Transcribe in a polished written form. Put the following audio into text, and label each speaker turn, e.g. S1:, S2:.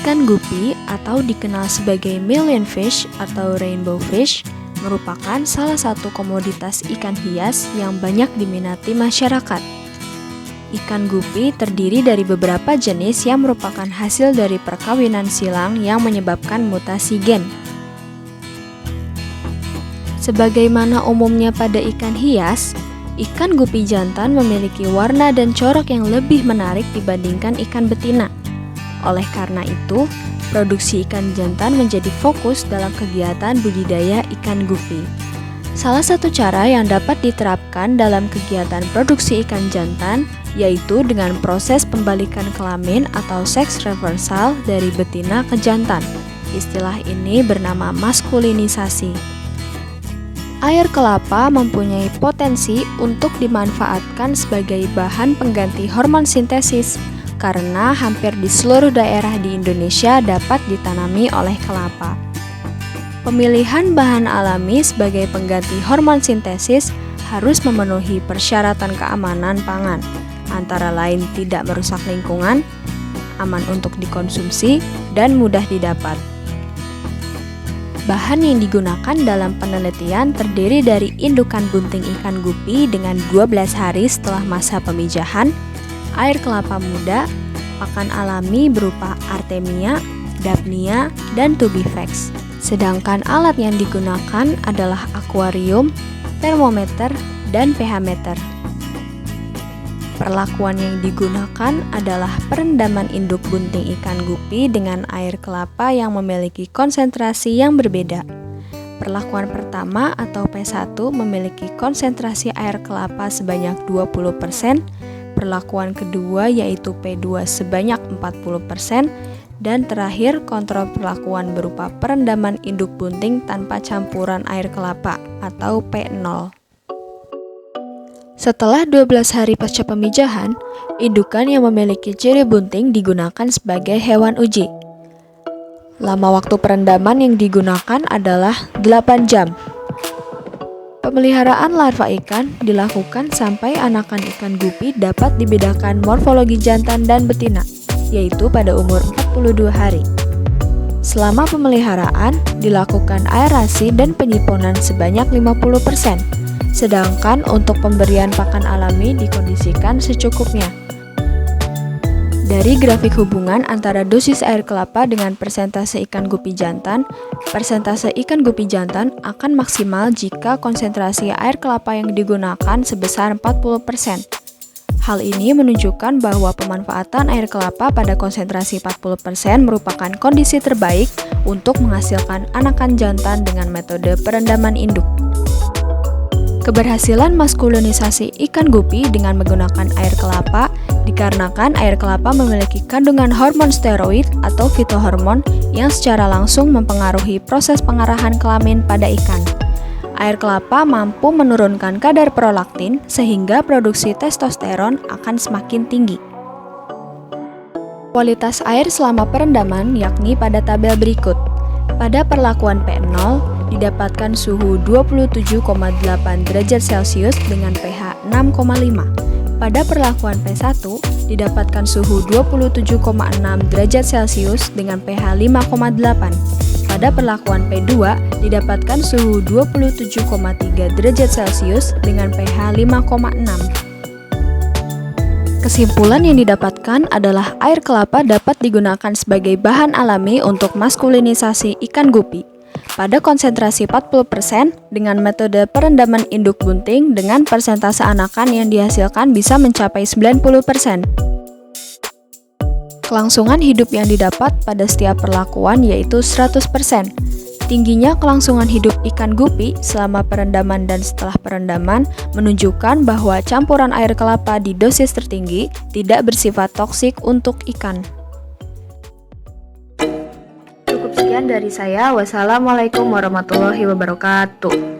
S1: Ikan gupi atau dikenal sebagai millionfish atau rainbow fish merupakan salah satu komoditas ikan hias yang banyak diminati masyarakat. Ikan gupi terdiri dari beberapa jenis yang merupakan hasil dari perkawinan silang yang menyebabkan mutasi gen. Sebagaimana umumnya pada ikan hias, ikan gupi jantan memiliki warna dan corak yang lebih menarik dibandingkan ikan betina. Oleh karena itu, produksi ikan jantan menjadi fokus dalam kegiatan budidaya ikan gupi. Salah satu cara yang dapat diterapkan dalam kegiatan produksi ikan jantan yaitu dengan proses pembalikan kelamin atau seks reversal dari betina ke jantan. Istilah ini bernama maskulinisasi. Air kelapa mempunyai potensi untuk dimanfaatkan sebagai bahan pengganti hormon sintesis karena hampir di seluruh daerah di Indonesia dapat ditanami oleh kelapa. Pemilihan bahan alami sebagai pengganti hormon sintesis harus memenuhi persyaratan keamanan pangan, antara lain tidak merusak lingkungan, aman untuk dikonsumsi, dan mudah didapat. Bahan yang digunakan dalam penelitian terdiri dari indukan bunting ikan gupi dengan 12 hari setelah masa pemijahan, air kelapa muda, pakan alami berupa artemia, daphnia, dan tubifax. Sedangkan alat yang digunakan adalah akuarium, termometer, dan pH meter. Perlakuan yang digunakan adalah perendaman induk bunting ikan gupi dengan air kelapa yang memiliki konsentrasi yang berbeda. Perlakuan pertama atau P1 memiliki konsentrasi air kelapa sebanyak 20%, perlakuan kedua yaitu P2 sebanyak 40%, dan terakhir kontrol perlakuan berupa perendaman induk bunting tanpa campuran air kelapa atau P0. Setelah 12 hari pasca pemijahan, indukan yang memiliki ciri bunting digunakan sebagai hewan uji. Lama waktu perendaman yang digunakan adalah 8 jam. Pemeliharaan larva ikan dilakukan sampai anakan ikan gupi dapat dibedakan morfologi jantan dan betina, yaitu pada umur 42 hari. Selama pemeliharaan, dilakukan aerasi dan penyiponan sebanyak 50%. Sedangkan untuk pemberian pakan alami dikondisikan secukupnya. Dari grafik hubungan antara dosis air kelapa dengan persentase ikan gupi jantan, persentase ikan gupi jantan akan maksimal jika konsentrasi air kelapa yang digunakan sebesar 40%. Hal ini menunjukkan bahwa pemanfaatan air kelapa pada konsentrasi 40% merupakan kondisi terbaik untuk menghasilkan anakan jantan dengan metode perendaman induk. Keberhasilan maskulinisasi ikan gupi dengan menggunakan air kelapa dikarenakan air kelapa memiliki kandungan hormon steroid atau fitohormon yang secara langsung mempengaruhi proses pengarahan kelamin pada ikan. Air kelapa mampu menurunkan kadar prolaktin sehingga produksi testosteron akan semakin tinggi. Kualitas air selama perendaman yakni pada tabel berikut. Pada perlakuan P0 didapatkan suhu 27,8 derajat Celcius dengan pH 6,5. Pada perlakuan P1 didapatkan suhu 27,6 derajat Celcius dengan pH 5,8. Pada perlakuan P2 didapatkan suhu 27,3 derajat Celcius dengan pH 5,6. Kesimpulan yang didapatkan adalah air kelapa dapat digunakan sebagai bahan alami untuk maskulinisasi ikan gupi pada konsentrasi 40% dengan metode perendaman induk bunting dengan persentase anakan yang dihasilkan bisa mencapai 90%. Kelangsungan hidup yang didapat pada setiap perlakuan yaitu 100%. Tingginya kelangsungan hidup ikan gupi selama perendaman dan setelah perendaman menunjukkan bahwa campuran air kelapa di dosis tertinggi tidak bersifat toksik untuk ikan. Cukup sekian dari saya. Wassalamualaikum warahmatullahi wabarakatuh.